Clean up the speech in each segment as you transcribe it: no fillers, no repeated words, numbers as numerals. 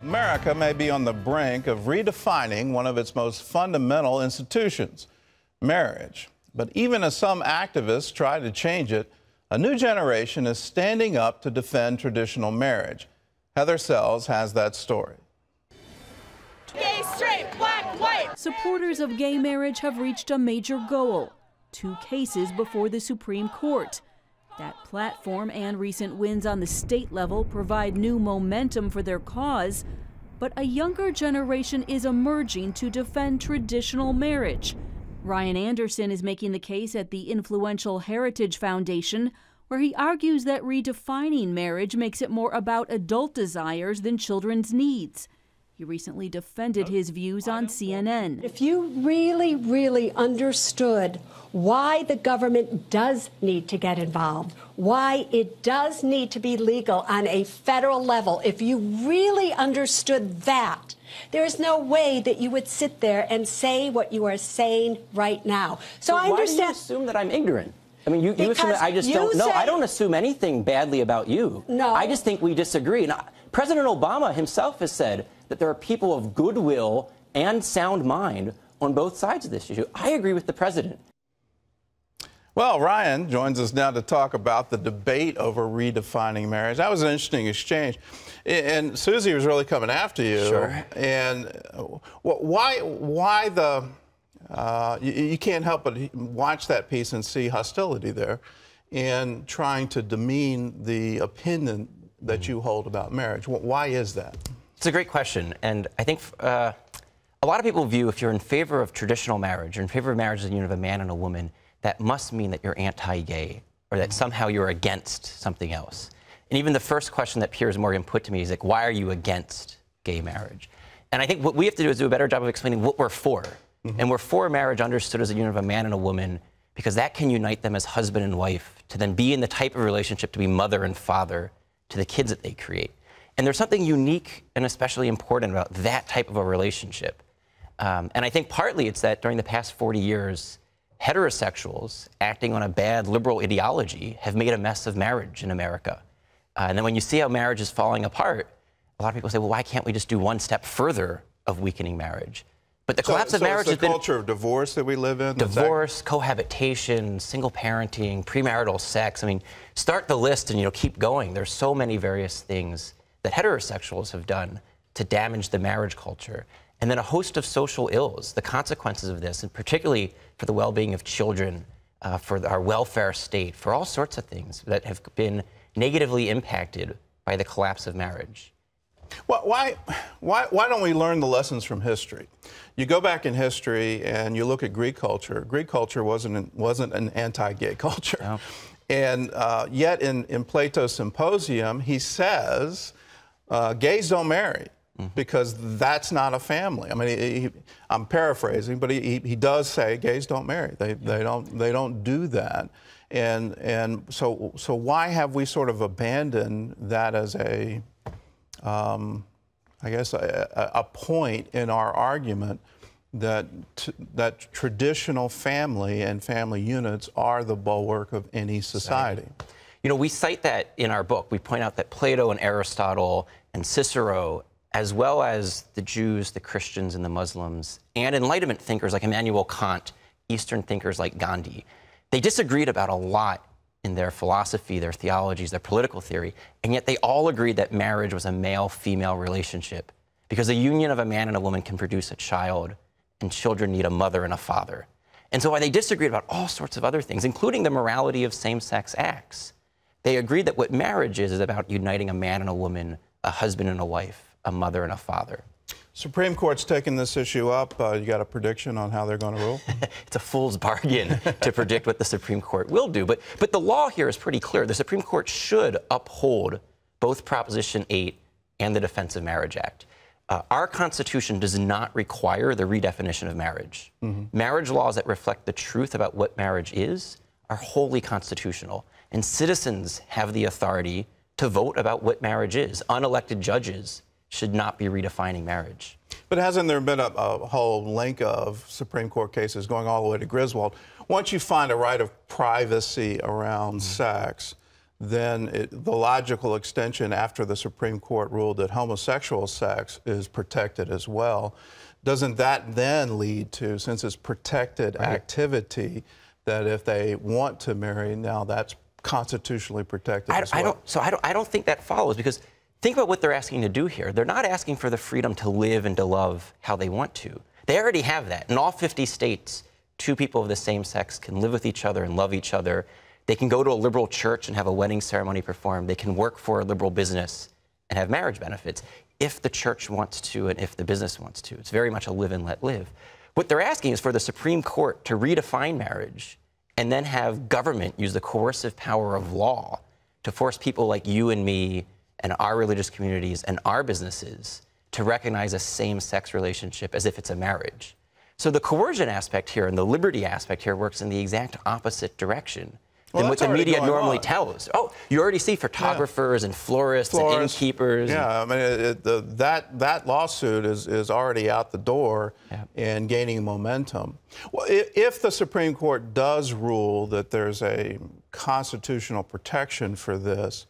America may be on the brink of redefining one of its most fundamental institutions, marriage. But even as some activists try to change it, a new generation is standing up to defend traditional marriage. Heather Sells has that story. Gay, straight, black, white. Supporters of gay marriage have reached a major goal: 2 cases before the Supreme Court. That platform and recent wins on the state level provide new momentum for their cause, but a younger generation is emerging to defend traditional marriage. Ryan Anderson is making the case at the influential Heritage Foundation, where he argues that redefining marriage makes it more about adult desires than children's needs. He recently defended his views on CNN. If you really understood why the government does need to get involved, why it does need to be legal on a federal level, if you really understood that, there is no way that you would sit there and say what you are saying right now. So I understand. Why do you assume that I'm ignorant? I mean, you assume that I just don't know. I don't assume anything badly about you. No. I just think we disagree. And President Obama himself has said that there are people of goodwill and sound mind on both sides of this issue. I agree with the president. Well, Ryan joins us now to talk about the debate over redefining marriage. That was an interesting exchange. And Susie was really coming after you. Sure. And why the... you can't help but watch that piece and see hostility there and trying to demean the opinion that you hold about marriage. Why is that? It's a great question. And I think a lot of people view if you're in favor of traditional marriage or in favor of marriage as a union of a man and a woman, that must mean that you're anti-gay or that somehow you're against something else. And even the first question that Piers Morgan put to me is like, why are you against gay marriage? And I think what we have to do is do a better job of explaining what we're for. And we're for marriage understood as a union of a man and a woman because that can unite them as husband and wife to then be in the type of relationship to be mother and father to the kids that they create. And there's something unique and especially important about that type of a relationship. And I think partly it's that during the past 40 years, heterosexuals acting on a bad liberal ideology have made a mess of marriage in America. And then when you see how marriage is falling apart, a lot of people say, well, why can't we just do one step further of weakening marriage? But the collapse of marriage has been... the culture of divorce that we live in? Divorce, cohabitation, single parenting, premarital sex. I mean, start the list and, keep going. There's so many various things that heterosexuals have done to damage the marriage culture. And then a host of social ills, the consequences of this, and particularly for the well-being of children, for our welfare state, for all sorts of things that have been negatively impacted by the collapse of marriage. Why don't we learn the lessons from history? You go back in history and you look at Greek culture. Greek culture wasn't an anti-gay culture. No. And yet in Plato's Symposium, he says gays don't marry because that's not a family. I mean, I'm paraphrasing, but he does say gays don't marry. They don't do that. And so why have we sort of abandoned that as a I guess a point in our argument that traditional family and family units are the bulwark of any society? We cite that in our book. We point out that Plato and Aristotle and Cicero, as well as the Jews, the Christians, and the Muslims, and Enlightenment thinkers like Immanuel Kant, Eastern thinkers like Gandhi, they disagreed about a lot in their philosophy, their theologies, their political theory, and yet they all agreed that marriage was a male-female relationship because a union of a man and a woman can produce a child, and children need a mother and a father. And so while they disagreed about all sorts of other things, including the morality of same-sex acts, they agreed that what marriage is about uniting a man and a woman, a husband and a wife, a mother and a father. Supreme Court's taken this issue up. You got a prediction on how they're going to rule? It's a fool's bargain to predict what the Supreme Court will do. But the law here is pretty clear. The Supreme Court should uphold both Proposition 8 and the Defense of Marriage Act. Our Constitution does not require the redefinition of marriage. Marriage laws that reflect the truth about what marriage is are wholly constitutional. And citizens have the authority to vote about what marriage is. Unelected judges should not be redefining marriage. But hasn't there been a whole link of Supreme Court cases going all the way to Griswold? Once you find a right of privacy around sex, then the logical extension after the Supreme Court ruled that homosexual sex is protected as well, doesn't that then lead to, since it's protected activity, that if they want to marry, now that's constitutionally protected as well? I don't think that follows, because think about what they're asking to do here. They're not asking for the freedom to live and to love how they want to. They already have that. In all 50 states, two people of the same sex can live with each other and love each other. They can go to a liberal church and have a wedding ceremony performed. They can work for a liberal business and have marriage benefits if the church wants to and if the business wants to. It's very much a live and let live. What they're asking is for the Supreme Court to redefine marriage and then have government use the coercive power of law to force people like you and me and our religious communities and our businesses to recognize a same-sex relationship as if it's a marriage. So the coercion aspect here and the liberty aspect here works in the exact opposite direction than what the media normally tells. Oh, you already see photographers and florists and innkeepers. Yeah, I mean, that lawsuit is already out the door and gaining momentum. Well, if the Supreme Court does rule that there's a constitutional protection for this,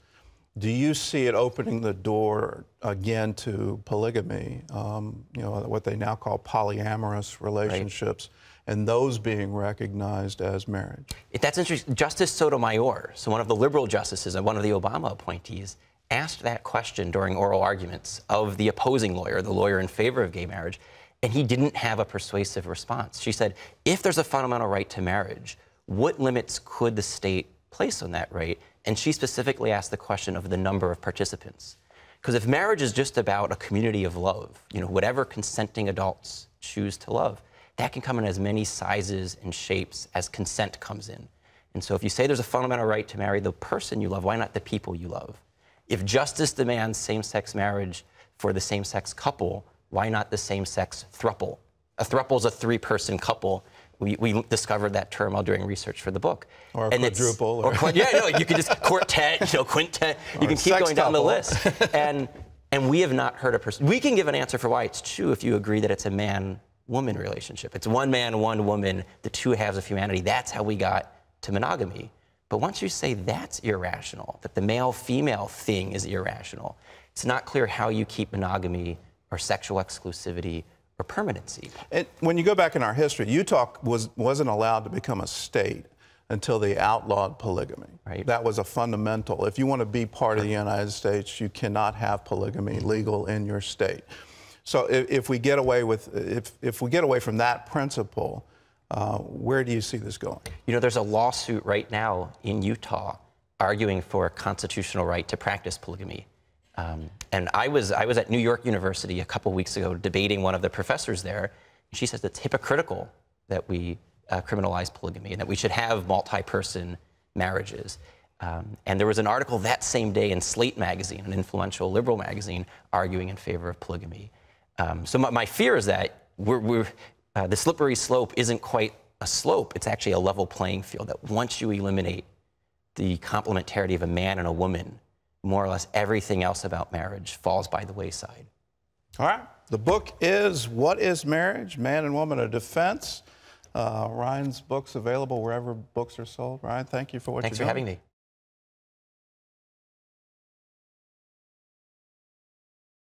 do you see it opening the door again to polygamy, you know, what they now call polyamorous relationships, and those being recognized as marriage? That's interesting. Justice Sotomayor, so one of the liberal justices and one of the Obama appointees, asked that question during oral arguments of the opposing lawyer, the lawyer in favor of gay marriage, and he didn't have a persuasive response. She said, if there's a fundamental right to marriage, what limits could the state place on that right? And she specifically asked the question of the number of participants. Because if marriage is just about a community of love, you know, whatever consenting adults choose to love, that can come in as many sizes and shapes as consent comes in. And so if you say there's a fundamental right to marry the person you love, why not the people you love? If justice demands same-sex marriage for the same-sex couple, why not the same-sex throuple? A throuple is a three-person couple. We discovered that term while doing research for the book. Or a quadruple. You can just quartet, you know, quintet. You can keep going down the list. And we have not heard a person. We can give an answer for why it's true if you agree that it's a man-woman relationship. It's one man, one woman, the two halves of humanity. That's how we got to monogamy. But once you say that's irrational, that the male-female thing is irrational, it's not clear how you keep monogamy or sexual exclusivity or permanency. When you go back in our history, Utah wasn't allowed to become a state until they outlawed polygamy. Right. That was a fundamental. If you want to be part of the United States, you cannot have polygamy legal in your state. So if we get away with, if we get away from that principle, where do you see this going? You know, there's a lawsuit right now in Utah arguing for a constitutional right to practice polygamy. And I was at New York University a couple weeks ago debating one of the professors there. She says it's hypocritical that we criminalize polygamy and that we should have multi-person marriages. And there was an article that same day in Slate magazine, an influential liberal magazine, arguing in favor of polygamy. So my fear is that the slippery slope isn't quite a slope. It's actually a level playing field, that once you eliminate the complementarity of a man and a woman, more or less everything else about marriage falls by the wayside. All right. The book is What is Marriage? Man and Woman, a Defense. Ryan's book's available wherever books are sold. Ryan, thank you for what you're doing. Thanks for having me.